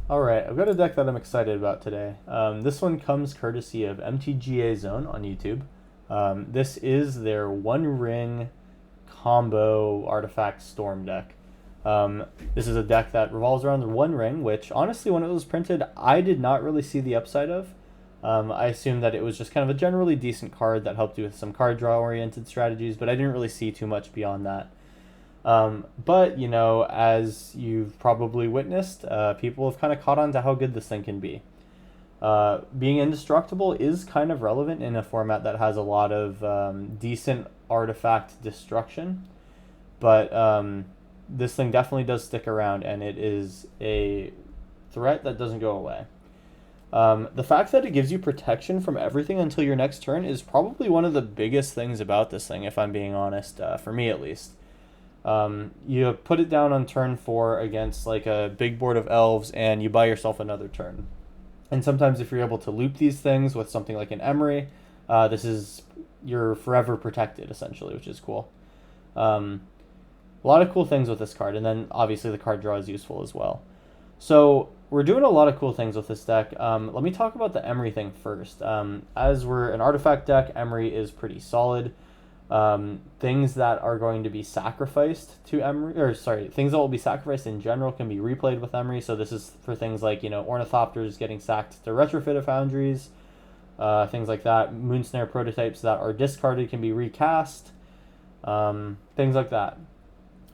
Alright, I've got a deck that I'm excited about today. This one comes courtesy of MTGA Zone on YouTube. This is their One Ring combo artifact storm deck. This is a deck that revolves around the One Ring, which honestly, when it was printed, I did not really see the upside of. I assumed that it was just kind of a generally decent card that helped you with some card draw oriented strategies, but I didn't really see too much beyond that. But, you know, as you've probably witnessed, people have kind of caught on to how good this thing can be. Being indestructible is kind of relevant in a format that has a lot of decent artifact destruction, but this thing definitely does stick around, and it is a threat that doesn't go away. The fact that it gives you protection from everything until your next turn is probably one of the biggest things about this thing, if I'm being honest, for me at least. You put it down on turn 4 against like a big board of elves, and you buy yourself another turn. And sometimes if you're able to loop these things with something like an Emery, you're forever protected essentially, which is cool. A lot of cool things with this card, and then obviously the card draw is useful as well. So we're doing a lot of cool things with this deck. Let me talk about the Emery thing first. As we're an artifact deck, Emery is pretty solid. Things that are going to be sacrificed to Emery, or sorry, things that will be sacrificed in general can be replayed with Emery. So this is for things like, you know, Ornithopters getting sacked to Retrofitter Foundries, things like that. Moonsnare prototypes that are discarded can be recast, things like that.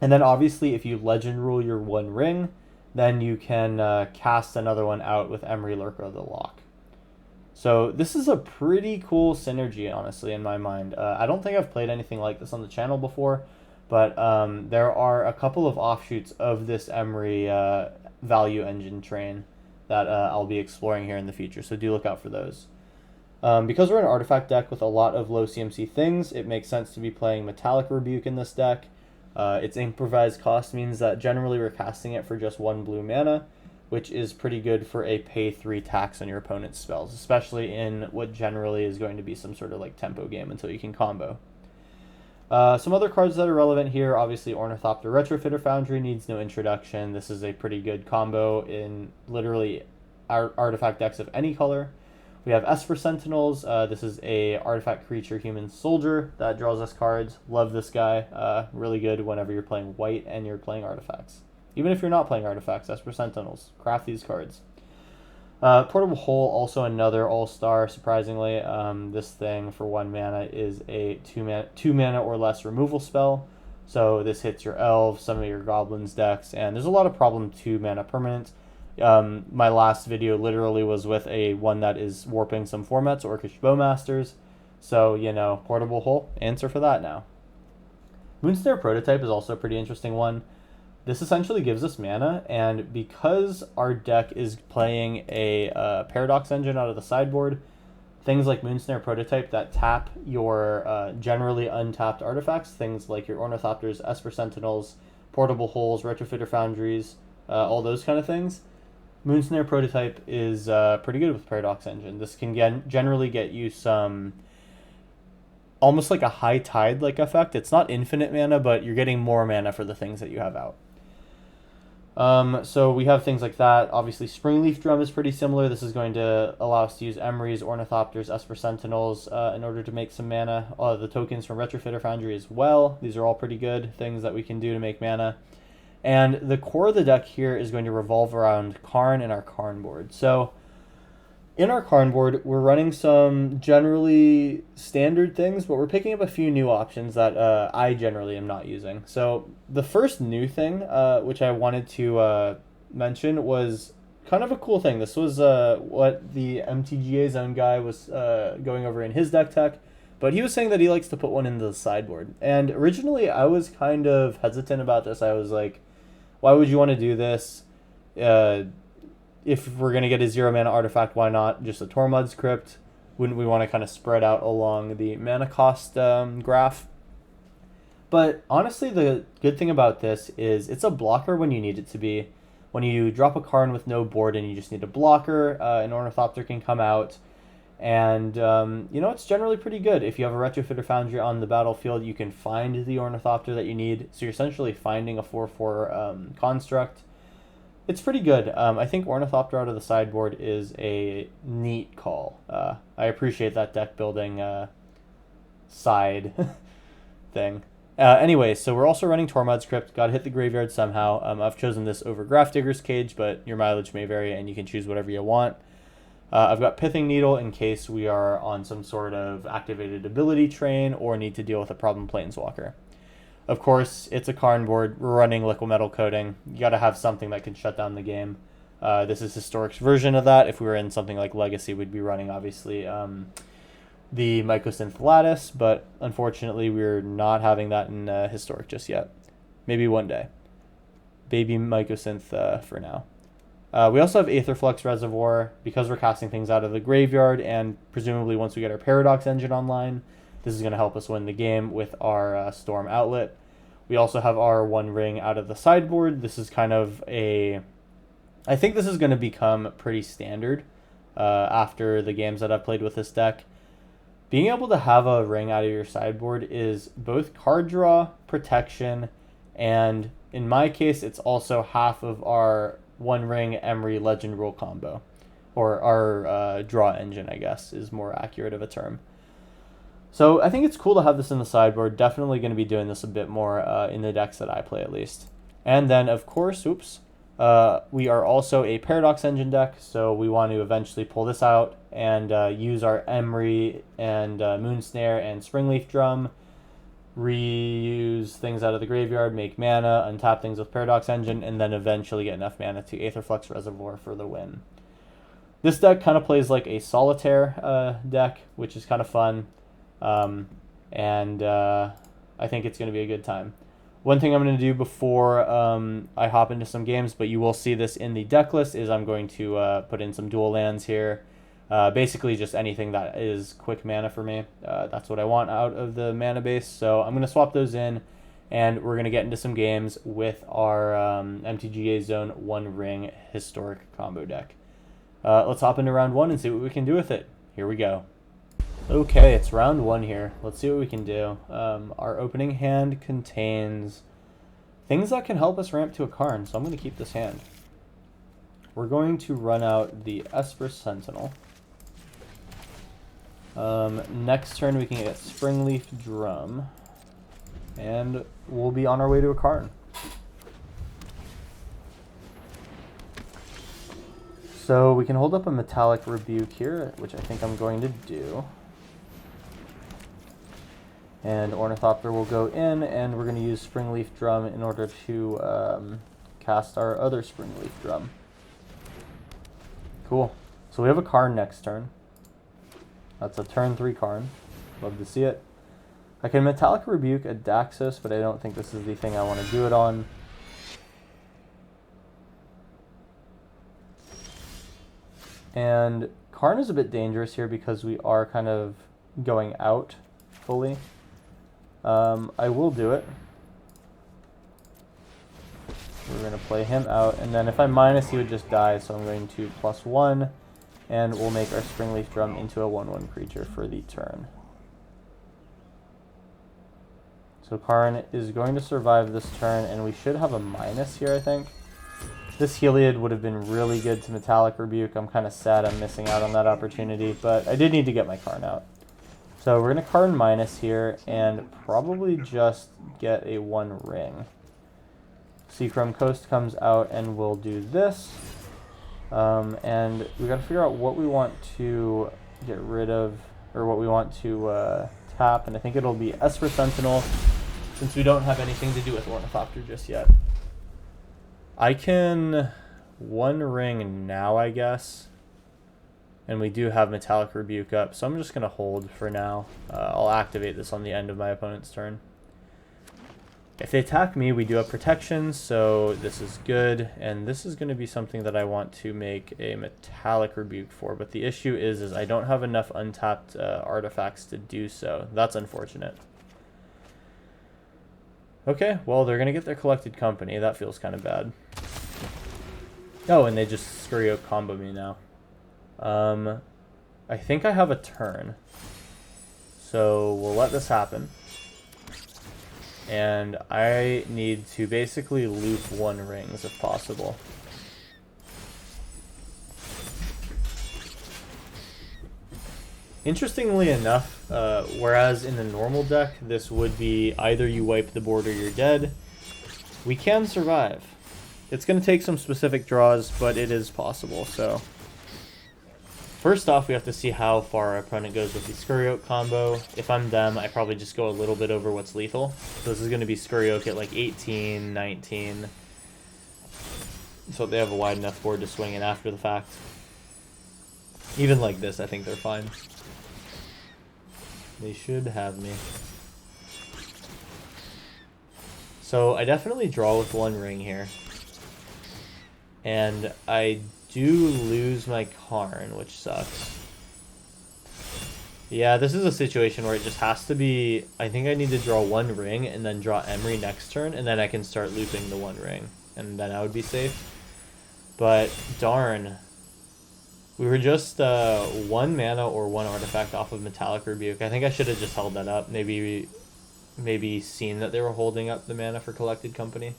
And then obviously if you legend rule your One Ring, then you can cast another one out with Emery Lurker of the Lock. So this is a pretty cool synergy, honestly, in my mind. I don't think I've played anything like this on the channel before, but there are a couple of offshoots of this Emery value engine train that I'll be exploring here in the future, so do look out for those. Because we're an artifact deck with a lot of low CMC things, it makes sense to be playing Metallic Rebuke in this deck. Its improvised cost means that generally we're casting it for just 1 blue mana, which is pretty good for a pay 3 tax on your opponent's spells, especially in what generally is going to be some sort of like tempo game until you can combo. Some other cards that are relevant here, obviously Ornithopter Retrofitter Foundry needs no introduction. This is a pretty good combo in literally artifact decks of any color. We have Esper Sentinels. This is a artifact creature human soldier that draws us cards. Love this guy. Really good whenever you're playing white and you're playing artifacts. Even if you're not playing artifacts, Esper Sentinels, craft these cards. Portable Hole, also another all-star, surprisingly. This thing for 1 mana is a 2 mana or less removal spell. So this hits your elves, some of your goblins decks, and there's a lot of problem 2 mana permanents. My last video literally was with one that is warping some formats, Orcish Bowmasters. So, you know, Portable Hole, answer for that now. Moonsnare Prototype is also a pretty interesting one. This essentially gives us mana, and because our deck is playing a Paradox Engine out of the sideboard, things like Moonsnare Prototype that tap your generally untapped artifacts, things like your Ornithopters, Esper Sentinels, Portable Holes, Retrofitter Foundries, all those kind of things. Moonsnare Prototype is pretty good with Paradox Engine. This can generally get you some almost like a high tide like effect. It's not infinite mana, but you're getting more mana for the things that you have out. So we have things like that. Obviously, Springleaf Drum is pretty similar. This is going to allow us to use Emery's, Ornithopters, Esper Sentinels in order to make some mana. The tokens from Retrofitter Foundry as well. These are all pretty good things that we can do to make mana. And the core of the deck here is going to revolve around Karn and our Karn board. So in our Karn board, we're running some generally standard things, but we're picking up a few new options that I generally am not using. So the first new thing, which I wanted to mention, was kind of a cool thing. This was what the MTGA Zone guy was going over in his deck tech, but he was saying that he likes to put one into the sideboard. And originally, I was kind of hesitant about this. I was like, why would you want to do this? If we're going to get a 0 mana artifact, why not just a Tormod's Crypt? Wouldn't we want to kind of spread out along the mana cost graph? But honestly, the good thing about this is it's a blocker when you need it to be. When you drop a Karn with no board and you just need a blocker, an Ornithopter can come out. And, you know, it's generally pretty good. If you have a Retrofitter Foundry on the battlefield, you can find the Ornithopter that you need. So you're essentially finding a 4/4 construct. It's pretty good. I think Ornithopter out of the sideboard is a neat call. I appreciate that deck building side thing. Anyway, so we're also running Tormod's Crypt. Got to hit the graveyard somehow. I've chosen this over Grafdigger's Cage, but your mileage may vary, and you can choose whatever you want. I've got Pithing Needle in case we are on some sort of activated ability train or need to deal with a problem Planeswalker. Of course, it's a Karn board. We're running Liquid Metal Coating. You got to have something that can shut down the game. This is Historic's version of that. If we were in something like Legacy, we'd be running, obviously, the Mycosynth Lattice, but unfortunately, we're not having that in Historic just yet. Maybe one day. Baby Mycosynth for now. We also have Aetherflux Reservoir because we're casting things out of the graveyard, and presumably once we get our Paradox Engine online, this is going to help us win the game with our Storm Outlet. We also have our One Ring out of the sideboard. This is kind of a... I think this is going to become pretty standard after the games that I've played with this deck. Being able to have a ring out of your sideboard is both card draw, protection, and in my case, it's also half of our One Ring Emery Legend Rule combo. Or our draw engine, I guess, is more accurate of a term. So I think it's cool to have this in the sideboard. Definitely going to be doing this a bit more in the decks that I play, at least. And then, of course, we are also a Paradox Engine deck, so we want to eventually pull this out and use our Emery and Moonsnare and Springleaf Drum, reuse things out of the graveyard, make mana, untap things with Paradox Engine, and then eventually get enough mana to Aetherflux Reservoir for the win. This deck kind of plays like a Solitaire deck, which is kind of fun. I think it's going to be a good time. One thing I'm going to do before I hop into some games, but you will see this in the deck list, is I'm going to put in some dual lands here. Basically just anything that is quick mana for me. That's what I want out of the mana base. So I'm going to swap those in, and we're going to get into some games with our MTGA Zone One Ring Historic combo deck. Let's hop into round one and see what we can do with it. Here we go. Okay, it's round one here. Let's see what we can do. Our opening hand contains things that can help us ramp to a Karn, so I'm going to keep this hand. We're going to run out the Esper Sentinel. Next turn we can get Springleaf Drum, and we'll be on our way to a Karn. So we can hold up a Metallic Rebuke here, which I think I'm going to do. And Ornithopter will go in, and we're going to use Springleaf Drum in order to cast our other Springleaf Drum. Cool. So we have a Karn next turn. That's a turn 3 Karn. Love to see it. I can Metallic Rebuke a Daxos, but I don't think this is the thing I want to do it on. And Karn is a bit dangerous here because we are kind of going out fully. I will do it. We're going to play him out, and then if I minus, he would just die, so I'm going to +1, and we'll make our Springleaf Drum into a 1/1 creature for the turn. So Karn is going to survive this turn, and we should have a minus here, I think. This Heliod would have been really good to Metallic Rebuke. I'm kind of sad I'm missing out on that opportunity, but I did need to get my Karn out. So we're going to Karn minus here, and probably just get a 1 ring. Seachrome Coast comes out, and we'll do this. And we got to figure out what we want to get rid of, or what we want to tap, and I think it'll be Esper Sentinel, since we don't have anything to do with Ornithopter just yet. I can 1 ring now, I guess. And we do have Metallic Rebuke up, so I'm just going to hold for now. I'll activate this on the end of my opponent's turn. If they attack me, we do have protection, so this is good. And this is going to be something that I want to make a Metallic Rebuke for. But the issue is I don't have enough untapped artifacts to do so. That's unfortunate. Okay, well, they're going to get their Collected Company. That feels kind of bad. Oh, and they just Scurry combo me now. I think I have a turn. So we'll let this happen. And I need to basically loop 1 rings if possible. Interestingly enough, whereas in the normal deck, this would be either you wipe the board or you're dead, we can survive. It's going to take some specific draws, but it is possible. So first off, we have to see how far our opponent goes with the Scurry Oak combo. If I'm them, I probably just go a little bit over what's lethal. So this is going to be Scurry Oak at like 18, 19. So they have a wide enough board to swing in after the fact. Even like this, I think they're fine. They should have me. So I definitely draw with one ring here. And I do lose my Karn, which sucks. Yeah, this is a situation where it just has to be... I think I need to draw one ring and then draw Emery next turn, and then I can start looping the one ring. And then I would be safe. But, darn. We were just one mana or one artifact off of Metallic Rebuke. I think I should have just held that up. Maybe seen that they were holding up the mana for Collected Company.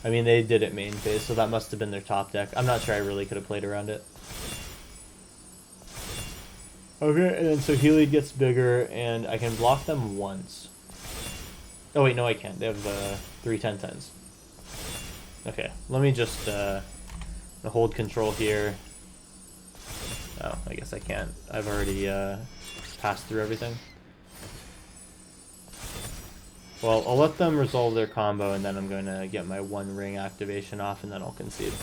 I mean, they did it main phase, so that must have been their top deck. I'm not sure I really could have played around it. Okay, and then so Healy gets bigger, and I can block them once. Oh wait, no I can't. They have 3 10-10s. Okay, let me just hold control here. Oh, I guess I can't. I've already passed through everything. Well, I'll let them resolve their combo, and then I'm going to get my one ring activation off, and then I'll concede.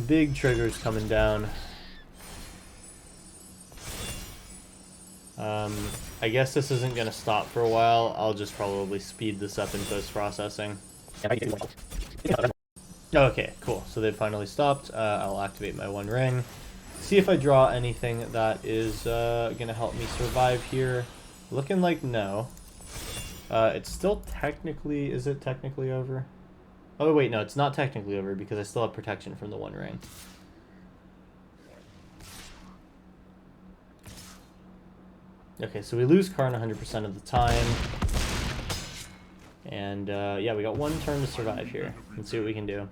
Big triggers coming down. I guess this isn't going to stop for a while. I'll just probably speed this up in post-processing. Okay, cool. So they've finally stopped. I'll activate my one ring. See if I draw anything that is going to help me survive here. Looking like no. It's still technically... Is it technically over? Oh, wait, no, it's not technically over because I still have protection from the one ring. Okay, so we lose Karn 100% of the time. And, yeah, we got one turn to survive here. Let's see what we can do.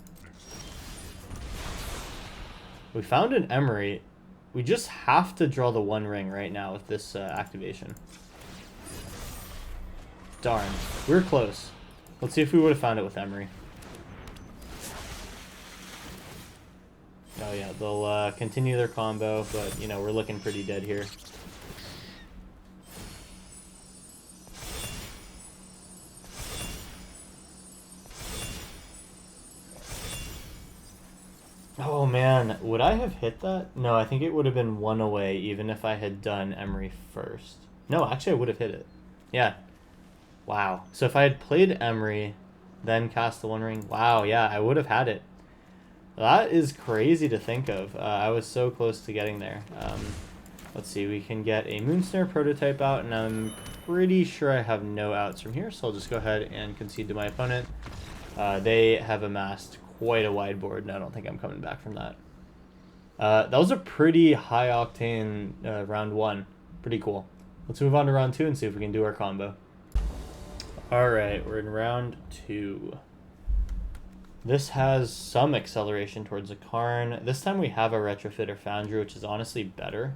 We found an Emery. We just have to draw the one ring right now with this activation. Darn. We're close. Let's see if we would have found it with Emery. Oh, yeah, they'll continue their combo, but, you know, we're looking pretty dead here. Oh man, would I have hit that? No, I think it would have been one away even if I had done Emery first. No, actually I would have hit it. Yeah. Wow. So if I had played Emery, then cast the one ring, wow, yeah, I would have had it. That is crazy to think of. I was so close to getting there. Let's see, we can get a Moonsnare prototype out, and I'm pretty sure I have no outs from here, so I'll just go ahead and concede to my opponent. They have amassed quite a wide board, and I don't think I'm coming back from that. That was a pretty high octane round one. Pretty cool. Let's move on to round two and see if we can do our combo. Alright, we're in round two. This has some acceleration towards a Karn. This time we have a Retrofit or Foundry, which is honestly better.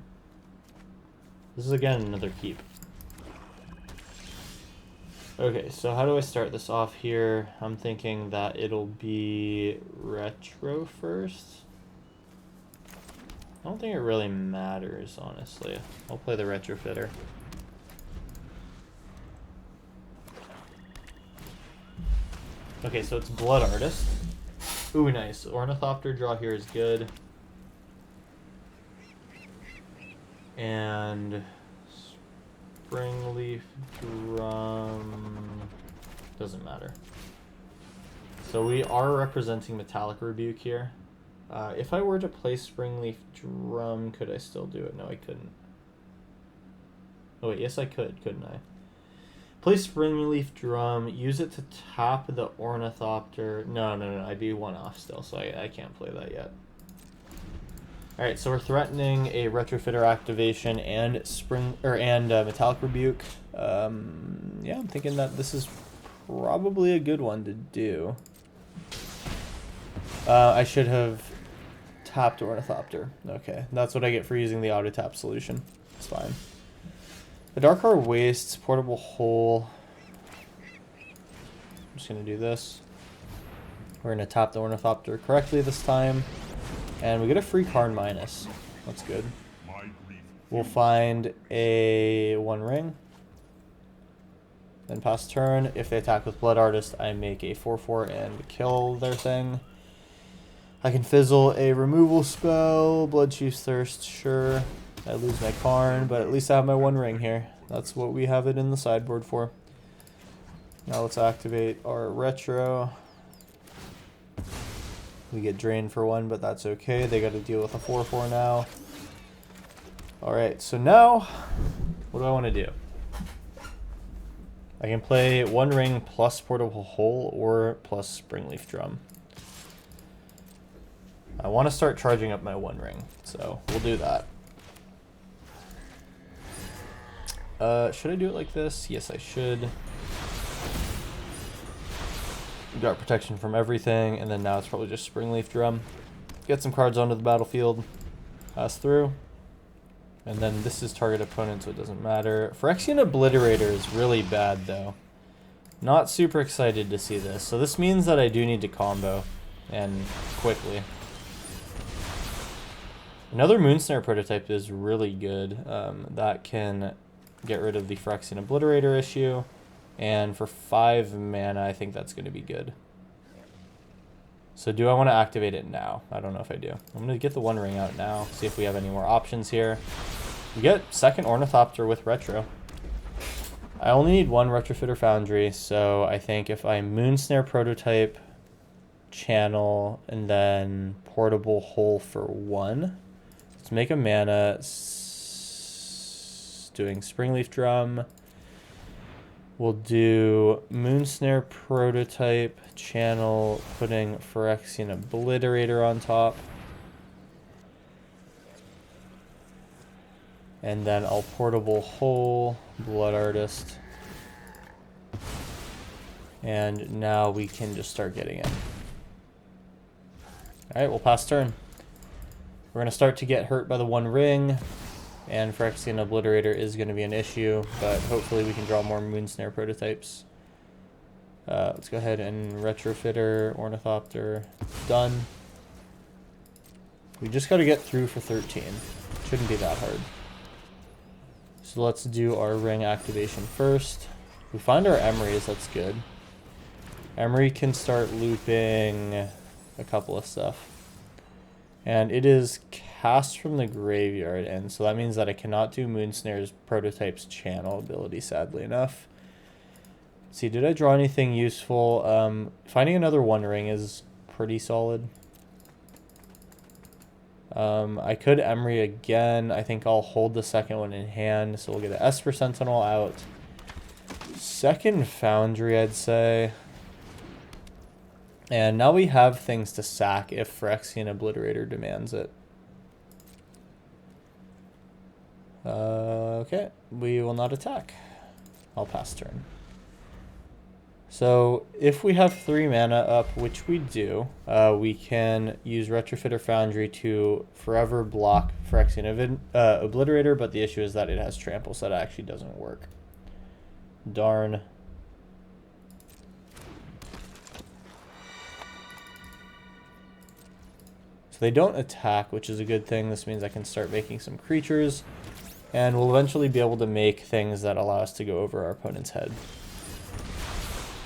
This is again another keep. Okay, so how do I start this off here? I'm thinking that it'll be retro first. I don't think it really matters, honestly. I'll play the Retrofitter. Okay, so it's Blood Artist. Ooh, nice. Ornithopter draw here is good. And Springleaf Drum doesn't matter. So we are representing Metallic Rebuke here. If I were to play Springleaf Drum, could I still do it? No, I couldn't. Oh wait, yes I could, couldn't I? Play Springleaf Drum, use it to tap the Ornithopter. No, I'd be one off still, so I can't play that yet. Alright, so we're threatening a Retrofitter activation and Metallic Rebuke. Yeah, I'm thinking that this is probably a good one to do. I should have tapped Ornithopter. Okay, that's what I get for using the auto tap solution. It's fine. The Dark Heart Wastes, Portable Hole. I'm just going to do this. We're going to tap the Ornithopter correctly this time. And we get a free Karn minus. That's good. We'll find a 1 ring. Then pass turn. If they attack with Blood Artist, I make a 4/4 and kill their thing. I can fizzle a removal spell. Blood Chief's Thirst, sure. I lose my Karn, but at least I have my 1 ring here. That's what we have it in the sideboard for. Now let's activate our Retro. We get drained for 1, but that's okay. They got to deal with a 4/4 now. Alright, so now, what do I want to do? I can play 1 ring plus Portable Hole or plus Springleaf Drum. I want to start charging up my 1 ring, so we'll do that. Should I do it like this? Yes, I should. Got protection from everything, and then now it's probably just Springleaf Drum. Get some cards onto the battlefield. Pass through. And then this is target opponent, so it doesn't matter. Phyrexian Obliterator is really bad, though. Not super excited to see this. So this means that I do need to combo, and quickly. Another Moonsnare prototype is really good. That can get rid of the Phyrexian Obliterator issue. And for 5 mana, I think that's going to be good. So do I want to activate it now? I don't know if I do. I'm going to get the 1 ring out now, see if we have any more options here. We get second Ornithopter with Retro. I only need 1 Retrofitter Foundry, so I think if I Moonsnare prototype, channel, and then Portable Hole for 1. Let's make a mana, doing Springleaf Drum. We'll do Moonsnare prototype, channel, putting Phyrexian Obliterator on top. And then I'll Portable Hole, Blood Artist. And now we can just start getting in. Alright, we'll pass turn. We're going to start to get hurt by the 1 ring. And Phyrexian Obliterator is going to be an issue, but hopefully we can draw more Moonsnare prototypes. Let's go ahead and Retrofitter, Ornithopter, done. We just got to get through for 13. Shouldn't be that hard. So let's do our ring activation first. We find our Emeries, that's good. Emery can start looping a couple of stuff. And it is cast from the graveyard, and so that means that I cannot do Moonsnare's prototype's channel ability, sadly enough. Let's see, did I draw anything useful? Finding another 1 ring is pretty solid. I could Emery again. I think I'll hold the second one in hand, so we'll get an Esper Sentinel out. Second Foundry, I'd say. And now we have things to sack if Phyrexian Obliterator demands it. Okay, we will not attack. I'll pass turn. So if we have 3 mana up, which we do, we can use Retrofitter Foundry to forever block Phyrexian Obliterator, but the issue is that it has trample, so that actually doesn't work. Darn. They don't attack, which is a good thing. This means I can start making some creatures, and we'll eventually be able to make things that allow us to go over our opponent's head.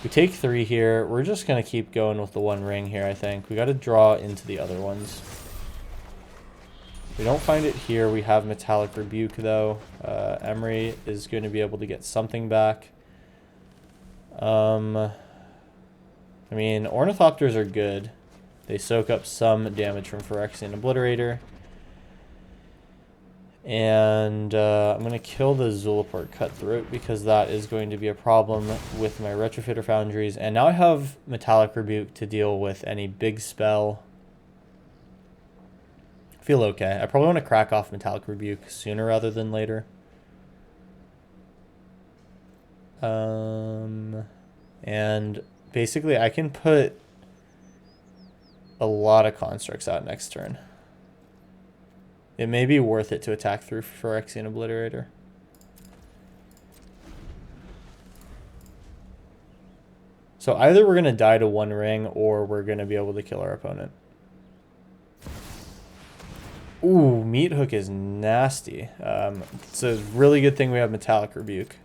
We take 3 here. We're just going to keep going with the 1 ring here, I think. We got to draw into the other ones. We don't find it here. We have Metallic Rebuke, though. Emery is going to be able to get something back. I mean, Ornithopters are good. They soak up some damage from Phyrexian Obliterator. And I'm going to kill the Zulaport Cutthroat because that is going to be a problem with my Retrofitter Foundries. And now I have Metallic Rebuke to deal with any big spell. I feel okay. I probably want to crack off Metallic Rebuke sooner rather than later. And basically I can put a lot of constructs out next turn. It may be worth it to attack through Phyrexian Obliterator. So either we're going to die to one ring or we're going to be able to kill our opponent. Ooh, Meat Hook is nasty. It's a really good thing we have Metallic Rebuke.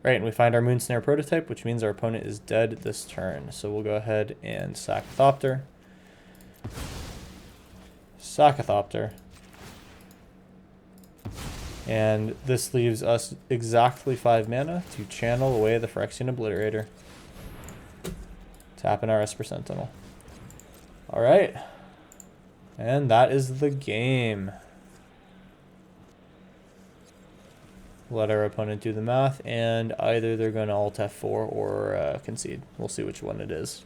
Right, and we find our Moon Snare prototype, which means our opponent is dead this turn. So we'll go ahead and sack Thopter. Sack a Thopter. And this leaves us exactly 5 mana to channel away the Phyrexian Obliterator. Tapping our Esper Sentinel. Alright. And that is the game. Let our opponent do the math, and either they're going to Alt F4 or concede. We'll see which one it is.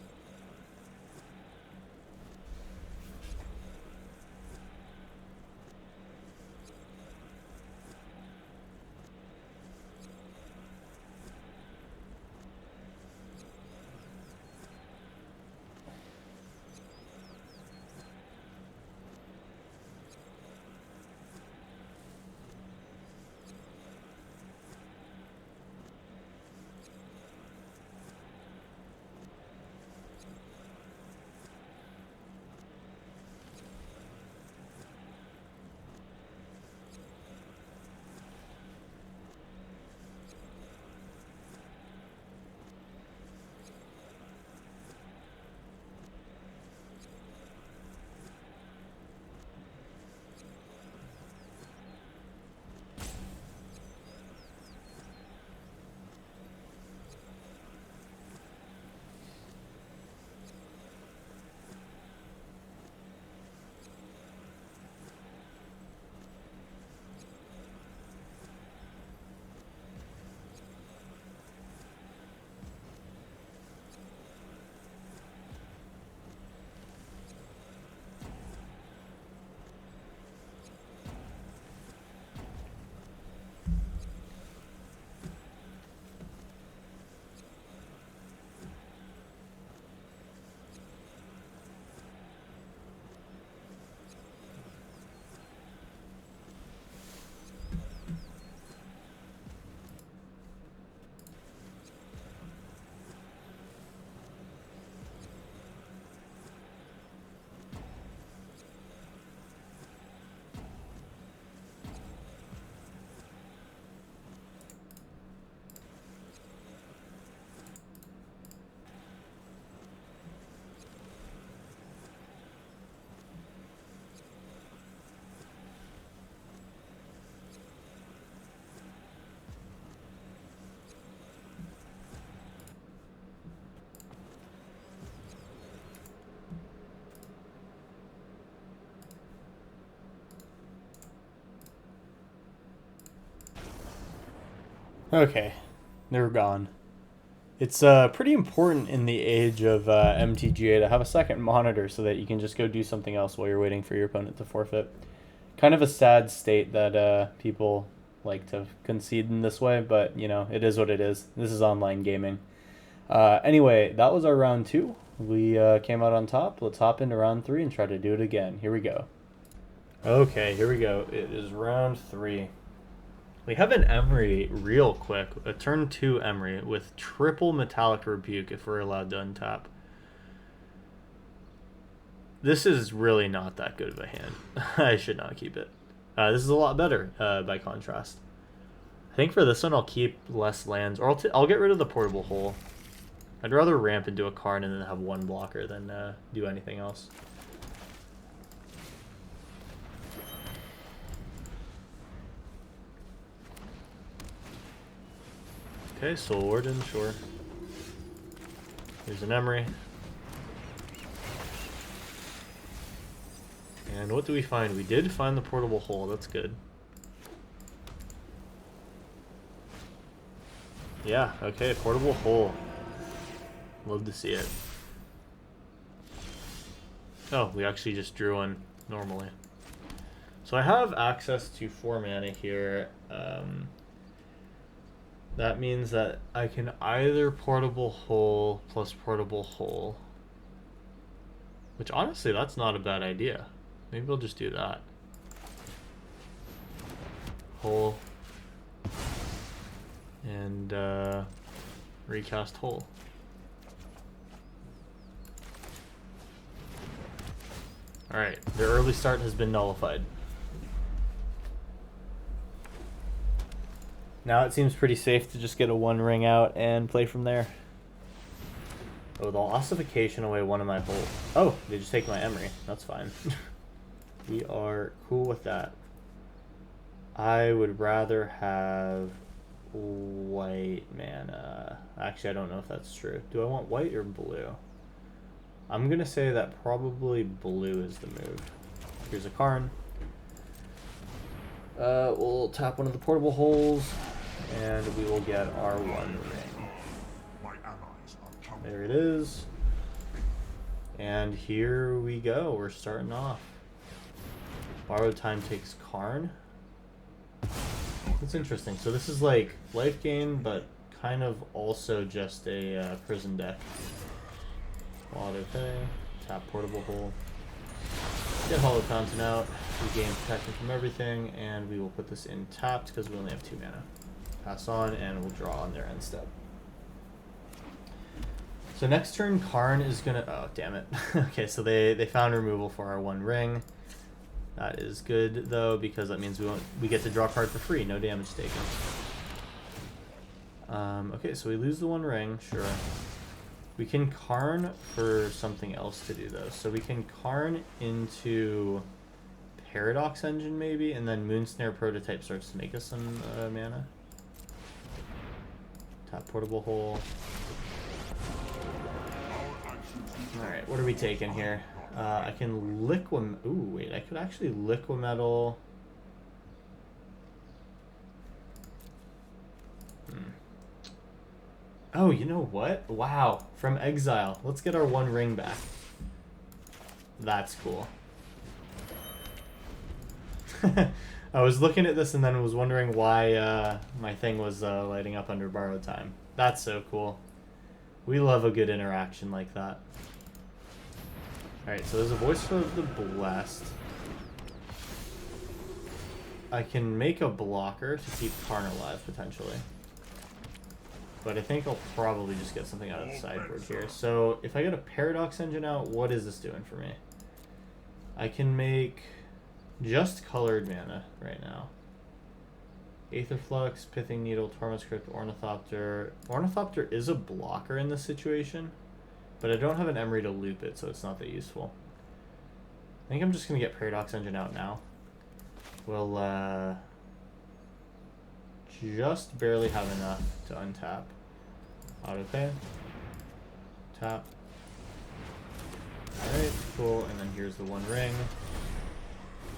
Okay, they're gone. It's pretty important in the age of MTGA to have a second monitor so that you can just go do something else while you're waiting for your opponent to forfeit. Kind of a sad state that people like to concede in this way, but you know, it is what it is. This is online gaming. Anyway, that was our round 2. We came out on top. Let's hop into round 3 and try to do it again. Here we go. Okay, here we go. It is round 3. We have an Emery real quick, a turn 2 Emery with triple Metallic Rebuke if we're allowed to untap. This is really not that good of a hand. I should not keep it. This is a lot better by contrast. I think for this one I'll keep less lands, or I'll get rid of the Portable Hole. I'd rather ramp into a Karn and then have one blocker than do anything else. Okay, Soul Warden, sure. Here's an Emery. And what do we find? We did find the Portable Hole, that's good. Yeah, okay, Portable Hole. Love to see it. Oh, we actually just drew one normally. So I have access to 4 mana here. That means that I can either portable hole plus portable hole. Which honestly, that's not a bad idea. Maybe we'll just do that. Hole. And recast hole. Alright, their early start has been nullified. Now it seems pretty safe to just get a one ring out and play from there. Oh, they'll ossification away one of my holes. Oh, they just take my Emery. That's fine. We are cool with that. I would rather have white mana. Actually, I don't know if that's true. Do I want white or blue? I'm going to say that probably blue is the move. Here's a Karn. We'll tap one of the portable holes, and we will get our one ring. There it is. And here we go. We're starting off. Borrowed Time takes Karn. That's interesting. So this is like life gain, but kind of also just a prison deck. Auto pay. Tap portable hole. Get Hollow Fountain out. We gain protection from everything, and we will put this in tapped because we only have 2 mana. Pass on, and we'll draw on their end step. So next turn, Karn is gonna. Oh, damn it. Okay, so they found removal for our one ring. That is good though, because that means we get to draw a card for free, no damage taken. Okay, so we lose the one ring, sure. We can Karn for something else to do though. So we can Karn into Paradox Engine maybe, and then Moonsnare Prototype starts to make us some mana. Tap portable hole. Alright, what are we taking here? I can liquid. Ooh, wait, I could actually liquimetal. Oh, you know what? Wow, from exile. Let's get our one ring back. That's cool. I was looking at this and then was wondering why my thing was lighting up under borrowed time. That's so cool. We love a good interaction like that. Alright, so there's a Voice of the Blessed. I can make a blocker to keep Karn alive, potentially. But I think I'll probably just get something out of the sideboard here. So, if I get a Paradox Engine out, what is this doing for me? I can make just colored mana right now. Aetherflux, Pithing Needle, Torment Script, Ornithopter. Ornithopter is a blocker in this situation, but I don't have an Emery to loop it, so it's not that useful. I think I'm just going to get Paradox Engine out now. We'll just barely have enough to untap. Auto pay. Tap. Alright, cool. And then here's the one ring.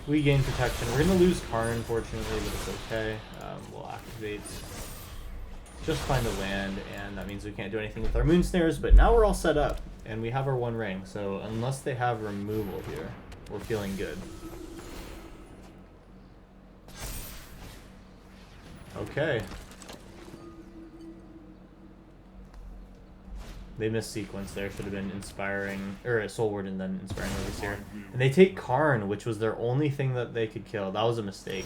We gain protection. We're going to lose Karn, unfortunately, but it's okay. We'll activate. Just find a land, and that means we can't do anything with our Moonsnares, but now we're all set up, and we have our one ring. So unless they have removal here, we're feeling good. Okay. They missed sequence there. Should have been Inspiring, or Soulward and then Inspiring Release here. And they take Karn, which was their only thing that they could kill. That was a mistake.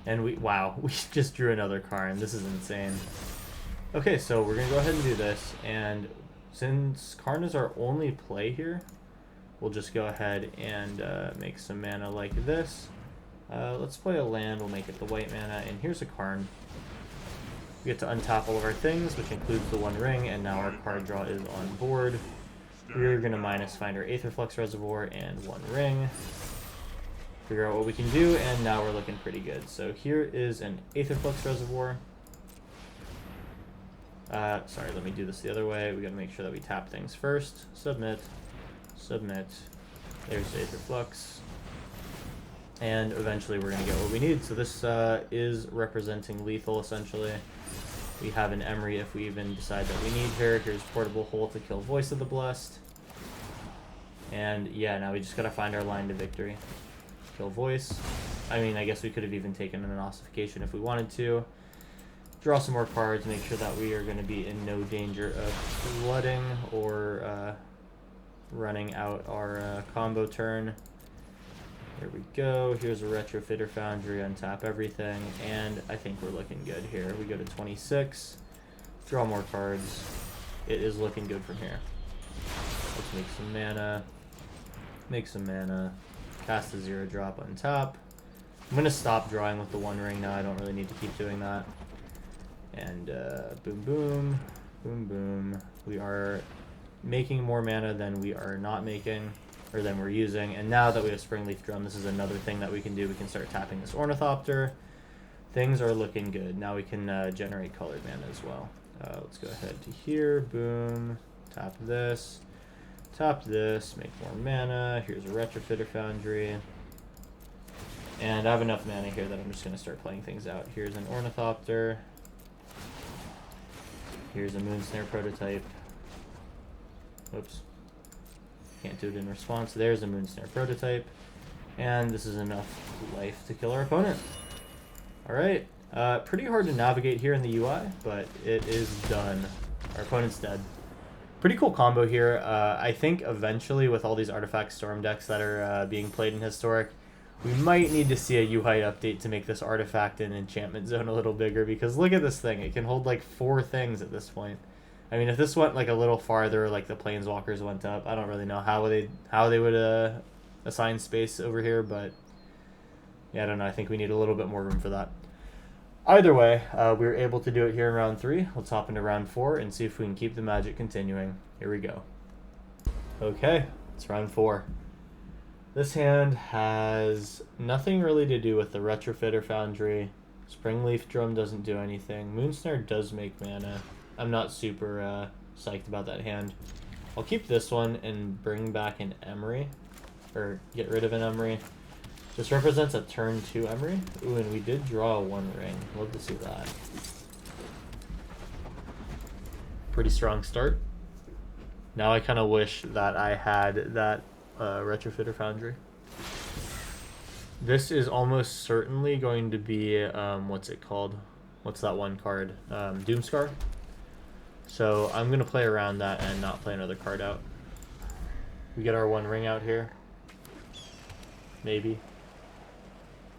And wow, we just drew another Karn. This is insane. Okay, so we're going to go ahead and do this. And since Karn is our only play here, we'll just go ahead and make some mana like this. Let's play a land. We'll make it the white mana. And here's a Karn. We get to untap all of our things, which includes the one ring, and now our card draw is on board. We're going to minus find our Aetherflux Reservoir and one ring. Figure out what we can do, and now we're looking pretty good. So here is an Aetherflux Reservoir. Sorry, let me do this the other way. We got to make sure that we tap things first. Submit. Submit. There's the Aetherflux. And eventually we're going to get what we need. So this is representing lethal, essentially. We have an Emery if we even decide that we need her. Here's Portable Hole to kill Voice of the Blessed. And yeah, now we just got to find our line to victory. kill Voice. I mean, I guess we could have even taken an ossification if we wanted to. Draw some more cards, make sure that we are going to be in no danger of flooding or running out our combo turn. There we go. Here's a Retrofitter Foundry, untap everything, and I think we're looking good here. We go to 26, draw more cards. It is looking good from here. Let's make some mana. Make some mana. Cast a 0-drop on top. I'm going to stop drawing with the One Ring now. I don't really need to keep doing that. And boom, boom, boom, boom. We are making more mana than we are not making, or than we're using. And now that we have Springleaf Drum, this is another thing that we can do. We can start tapping this Ornithopter. Things are looking good. Now we can generate colored mana as well. Let's go ahead to here. Boom. Tap this, make more mana. Here's a Retrofitter Foundry. And I have enough mana here that I'm just going to start playing things out. Here's an Ornithopter. Here's a Moonsnare Prototype. Oops. Can't do it in response. There's a Moonsnare Prototype. And this is enough life to kill our opponent. Alright. Pretty hard to navigate here in the UI, but it is done. Our opponent's dead. Pretty cool combo here. I think eventually with all these Artifact Storm decks that are being played in Historic, we might need to see a UI update to make this Artifact and Enchantment Zone a little bigger, because look at this thing. It can hold like 4 things at this point. I mean, if this went like a little farther, like the Planeswalkers went up, I don't really know how they would assign space over here, but yeah, I don't know. I think we need a little bit more room for that. Either way, we were able to do it here in round 3. Let's hop into round 4 and see if we can keep the magic continuing. Here we go. Okay, it's round 4. This hand has nothing really to do with the Retrofitter Foundry. Springleaf Drum doesn't do anything. Moonsnare does make mana. I'm not super psyched about that hand. I'll keep this one and bring back an Emery, or get rid of an Emery. This represents a turn 2 Emery. Ooh, and we did draw a 1 ring. Love to see that. Pretty strong start. Now I kind of wish that I had that Retrofitter Foundry. This is almost certainly going to be, what's it called? What's that one card? Doomscar. So I'm going to play around that and not play another card out. We get our 1 ring out here. Maybe.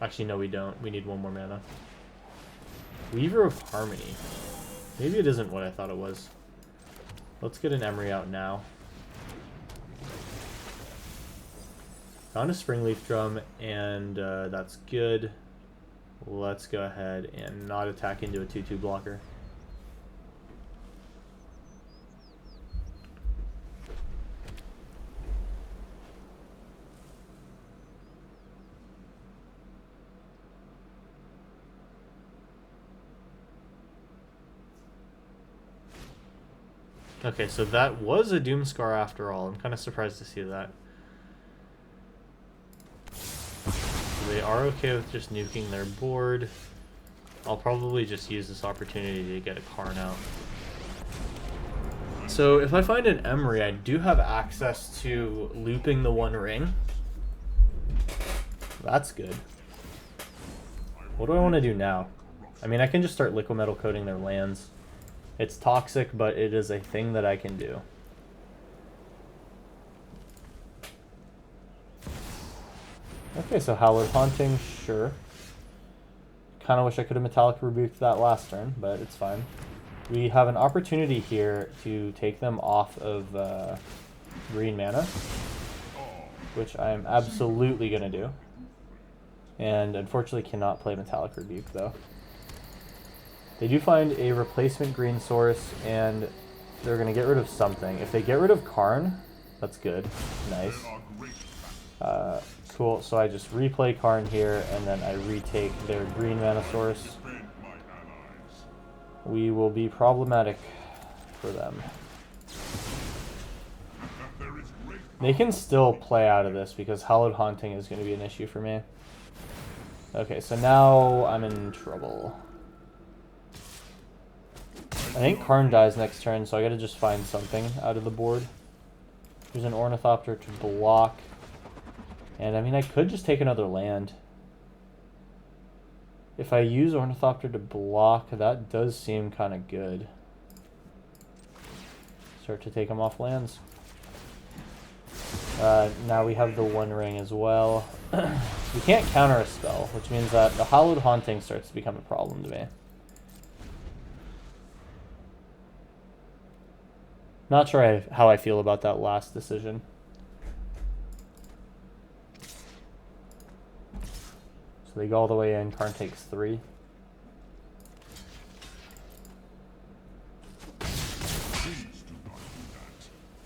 Actually, no, we don't. We need 1 more mana. Weaver of Harmony. Maybe it isn't what I thought it was. Let's get an Emery out now. Found a Springleaf Drum, and that's good. Let's go ahead and not attack into a 2/2 blocker. Okay, so that was a Doomscar after all. I'm kind of surprised to see that. So they are okay with just nuking their board. I'll probably just use this opportunity to get a Karn out. So if I find an Emery, I do have access to looping the 1 ring. That's good. What do I want to do now? I mean, I can just start liquid metal coating their lands. It's toxic, but it is a thing that I can do. Okay, so Hallowed Haunting, sure. Kind of wish I could have Metallic Rebuked that last turn, but it's fine. We have an opportunity here to take them off of green mana, which I'm absolutely going to do. And unfortunately cannot play Metallic Rebuke, though. They do find a replacement green source, and they're going to get rid of something. If they get rid of Karn, that's good. Nice. Cool, so I just replay Karn here, and then I retake their green mana source. We will be problematic for them. They can still play out of this, because Hallowed Haunting is going to be an issue for me. Okay, so now I'm in trouble. I think Karn dies next turn, so I gotta just find something out of the board. There's an Ornithopter to block. And I mean, I could just take another land. If I use Ornithopter to block, that does seem kind of good. Start to take them off lands. Now we have the One Ring as well. We can't counter a spell, which means that the Hallowed Haunting starts to become a problem to me. Not sure how I feel about that last decision. So they go all the way in, Karn takes 3.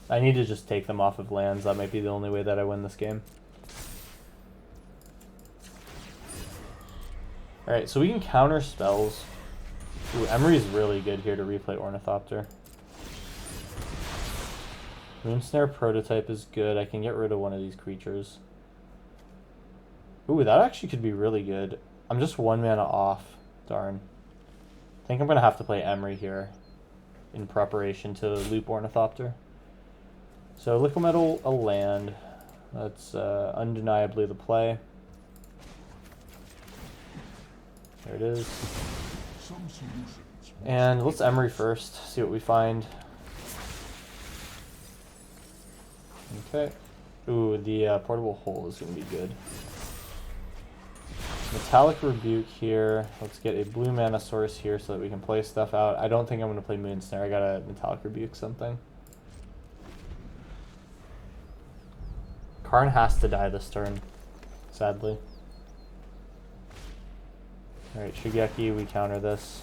I need to just take them off of lands. That might be the only way that I win this game. Alright, so we can counter spells. Ooh, Emery's really good here to replay Ornithopter. Moonsnare Prototype is good. I can get rid of one of these creatures. Ooh, that actually could be really good. I'm just 1 mana off. Darn. I think I'm going to have to play Emery here in preparation to loop Ornithopter. So Liquid Metal, a land. That's undeniably the play. There it is. And let's Emery first, see what we find. Okay. Ooh, the Portable Hole is going to be good. Metallic Rebuke here. Let's get a blue mana source here so that we can play stuff out. I don't think I'm going to play Moonsnare. I got to Metallic Rebuke something. Karn has to die this turn, sadly. Alright, Shigeki, we counter this.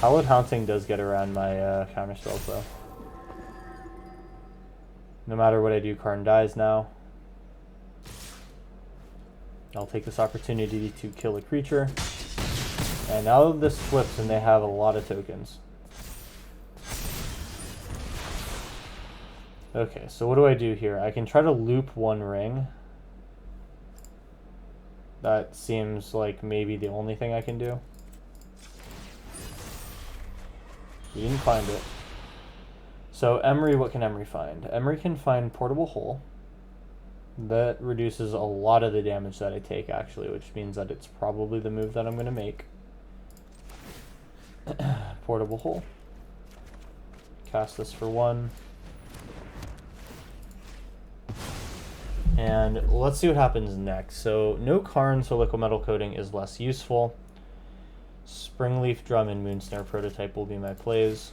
Hallowed Haunting does get around my counter spells though. No matter what I do, Karn dies now. I'll take this opportunity to kill a creature. And now this flips and they have a lot of tokens. Okay, so what do I do here? I can try to loop One Ring. That seems like maybe the only thing I can do. You didn't find it. So Emery, what can Emery find? Emery can find Portable Hole. That reduces a lot of the damage that I take, actually, which means that it's probably the move that I'm going to make. Portable Hole. Cast this for 1. And let's see what happens next. So no Karn, so Liquid Metal Coating is less useful. Springleaf Drum and Moonsnare Prototype will be my plays.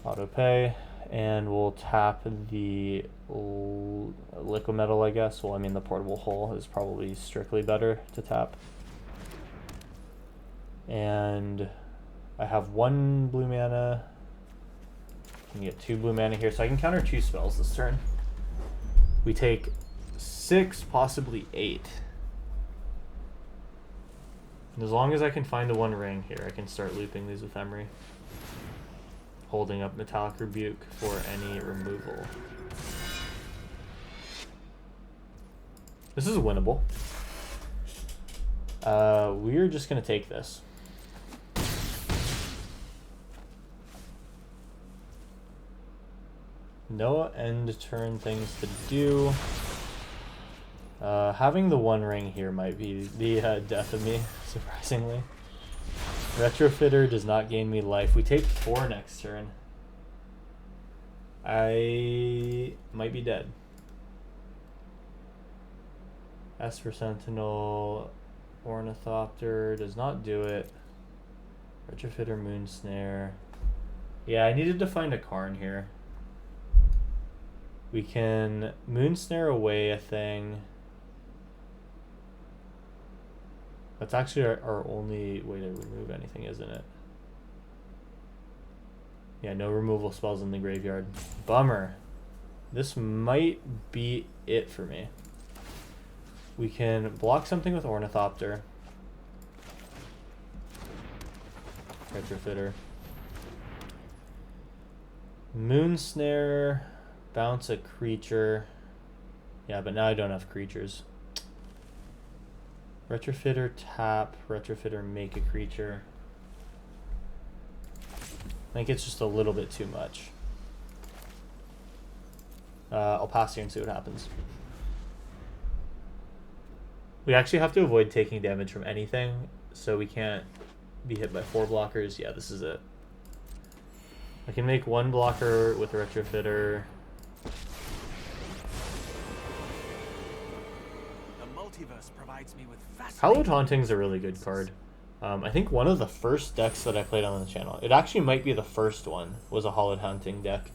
Auto pay, and we'll tap the Liquid Metal, I guess. Well, I mean the Portable Hole is probably strictly better to tap. And I have 1 blue mana. I can get 2 blue mana here, so I can counter 2 spells this turn. We take 6, possibly 8. And as long as I can find the One Ring here, I can start looping these with Emery. Holding up Metallic Rebuke for any removal. This is winnable. We're just going to take this. No end turn things to do. Having the One Ring here might be the death of me, surprisingly. Retrofitter does not gain me life. We take 4 next turn. I might be dead. Esper Sentinel, Ornithopter does not do it. Retrofitter, Moonsnare. Yeah, I needed to find a Karn here. We can Moonsnare away a thing. That's actually our only way to remove anything, isn't it? Yeah, no removal spells in the graveyard. Bummer. This might be it for me. We can block something with Ornithopter. Retrofitter. Moonsnare. Bounce a creature. Yeah, but now I don't have creatures. Retrofitter, tap. Retrofitter, make a creature. I think it's just a little bit too much. I'll pass here and see what happens. We actually have to avoid taking damage from anything, so we can't be hit by 4 blockers. Yeah, this is it. I can make 1 blocker with a Retrofitter. The multiverse provides me with Hallowed Haunting's a really good card. I think one of the first decks that I played on the channel, it actually might be the first one, was a Hallowed Haunting deck.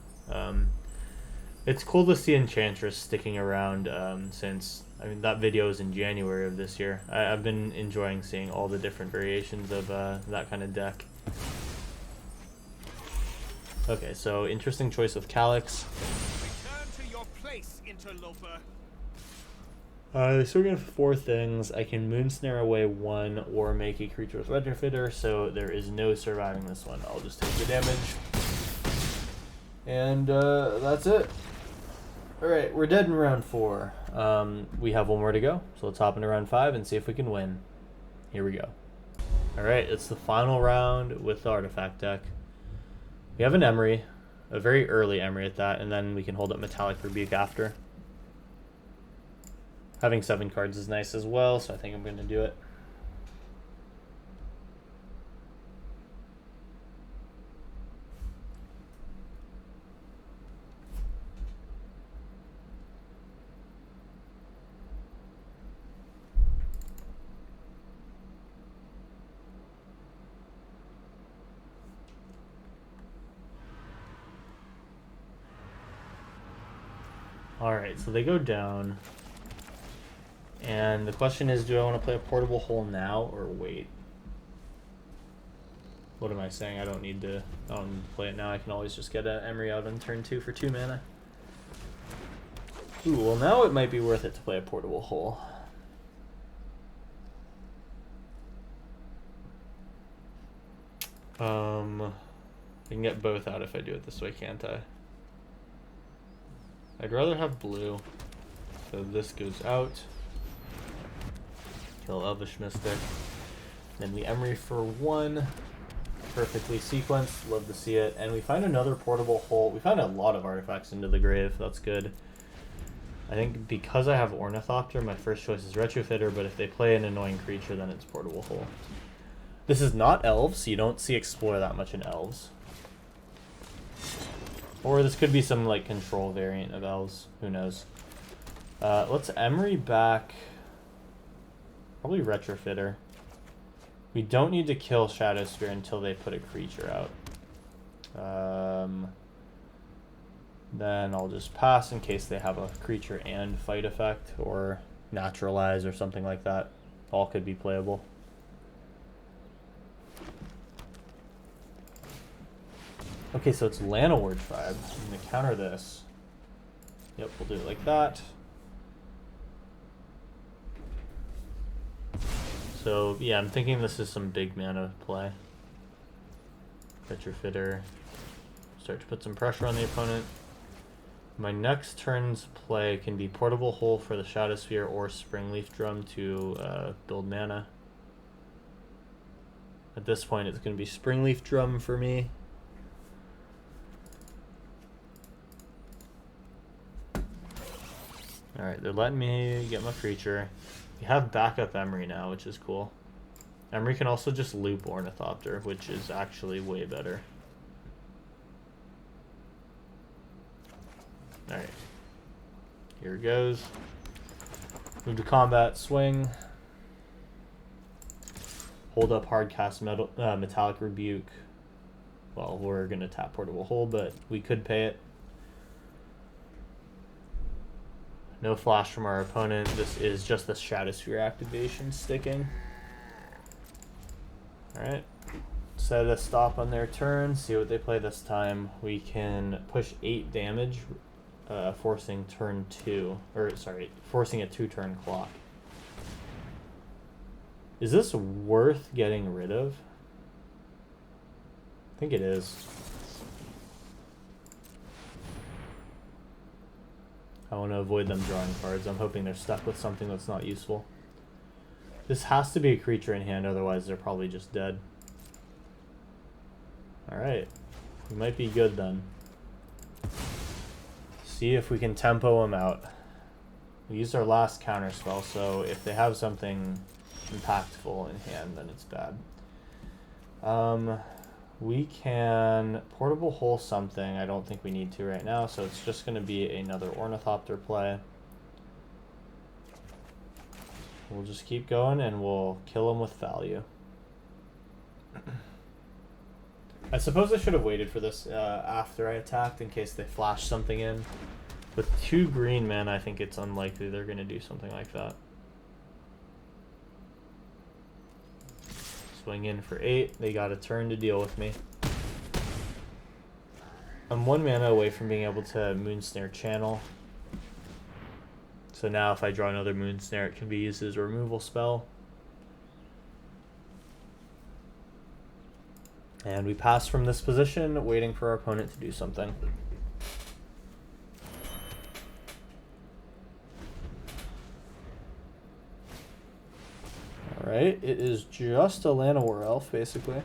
It's cool to see Enchantress sticking around since, I mean, that video was in January of this year. I've been enjoying seeing all the different variations of that kind of deck. Okay, so interesting choice with Calyx. Return to your place, interloper. So we're going to have 4 things. I can Moonsnare away 1 or make a creature with Retrofitter, so there is no surviving this one. I'll just take the damage. And that's it. Alright, we're dead in round 4. We have 1 more to go, so let's hop into round 5 and see if we can win. Here we go. Alright, it's the final round with the artifact deck. We have an Emery, a very early Emery at that, and then we can hold up Metallic Rebuke after. Having 7 cards is nice as well, so I think I'm going to do it. Alright, so they go down. And the question is, do I want to play a Portable Hole now or wait? What am I saying? I don't need to play it now. I can always just get an Emery out on turn 2 for 2 mana. Ooh, well now it might be worth it to play a Portable Hole. I can get both out if I do it this way, can't I? I'd rather have blue. So this goes out. Kill Elvish Mystic. Then we Emery for 1. Perfectly sequenced. Love to see it. And we find another Portable Hole. We found a lot of artifacts into the grave. That's good. I think because I have Ornithopter, my first choice is Retrofitter, but if they play an annoying creature, then it's Portable Hole. This is not Elves, so you don't see Explore that much in Elves. Or this could be some like control variant of Elves. Who knows? Let's Emery back. Probably Retrofitter. We don't need to kill Shadowspear until they put a creature out. Then I'll just pass in case they have a creature and fight effect or naturalize or something like that. All could be playable. Okay, so it's Llanowar Tribe. I'm going to counter this. Yep, we'll do it like that. So, yeah, I'm thinking this is some big mana play. Retrofitter. Start to put some pressure on the opponent. My next turn's play can be Portable Hole for the Shadowsphere or Springleaf Drum to build mana. At this point, it's going to be Springleaf Drum for me. Alright, they're letting me get my creature. We have backup Emery now, which is cool. Emery can also just loop Ornithopter, which is actually way better. Alright. Here it goes. Move to combat, swing. Hold up hardcast Metallic Rebuke. Well, we're going to tap Portable Hole, but we could pay it. No flash from our opponent. This is just the Shadowsphere activation sticking. Alright. Set a stop on their turn. See what they play this time. We can push 8 damage, forcing turn 2. Or, sorry, forcing a 2-turn clock. Is this worth getting rid of? I think it is. I want to avoid them drawing cards. I'm hoping they're stuck with something that's not useful. This has to be a creature in hand, otherwise they're probably just dead. Alright. We might be good then. See if we can tempo them out. We used our last counter spell, so if they have something impactful in hand, then it's bad. We can portable hole something. I don't think we need to right now, so it's just going to be another Ornithopter play. We'll just keep going and we'll kill them with value. I suppose I should have waited for this after I attacked in case they flash something in. With 2 green men, I think it's unlikely they're going to do something like that. Swing in for 8. They got a turn to deal with me. I'm 1 mana away from being able to Moonsnare Channel. So now if I draw another Moonsnare, it can be used as a removal spell. And we pass from this position, waiting for our opponent to do something. Alright, it is just a Llanowar Elf, basically.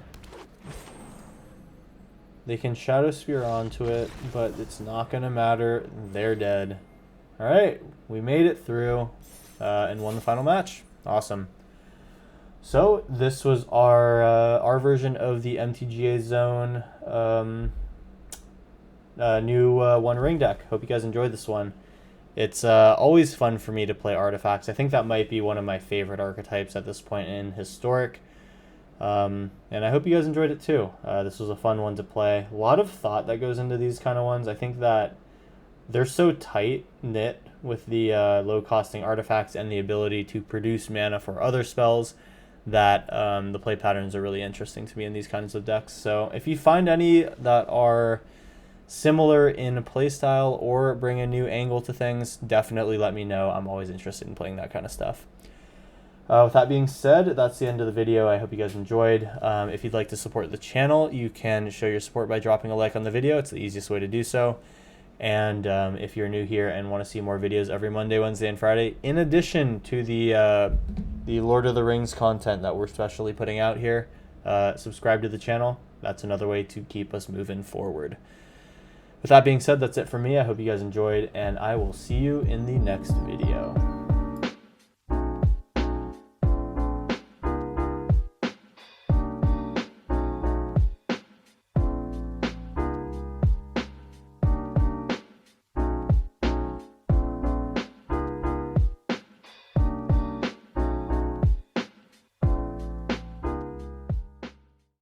They can Shadow Spear onto it, but it's not going to matter. They're dead. Alright, we made it through and won the final match. Awesome. So this was our version of the MTGA Zone new One Ring deck. Hope you guys enjoyed this one. It's always fun for me to play artifacts. I think that might be one of my favorite archetypes at this point in Historic. And I hope you guys enjoyed it too. This was a fun one to play. A lot of thought that goes into these kind of ones. I think that they're so tight-knit with the low-costing artifacts and the ability to produce mana for other spells that the play patterns are really interesting to me in these kinds of decks. So if you find any that are similar in playstyle or bring a new angle to things, definitely let me know. I'm always interested in playing that kind of stuff. With that being said, that's the end of the video. I hope you guys enjoyed. If you'd like to support the channel, you can show your support by dropping a like on the video. It's the easiest way to do so. And if you're new here and want to see more videos every Monday, Wednesday, and Friday, in addition to the Lord of the Rings content that we're specially putting out here, subscribe to the channel. That's another way to keep us moving forward. With that being said, that's it for me. I hope you guys enjoyed, and I will see you in the next video.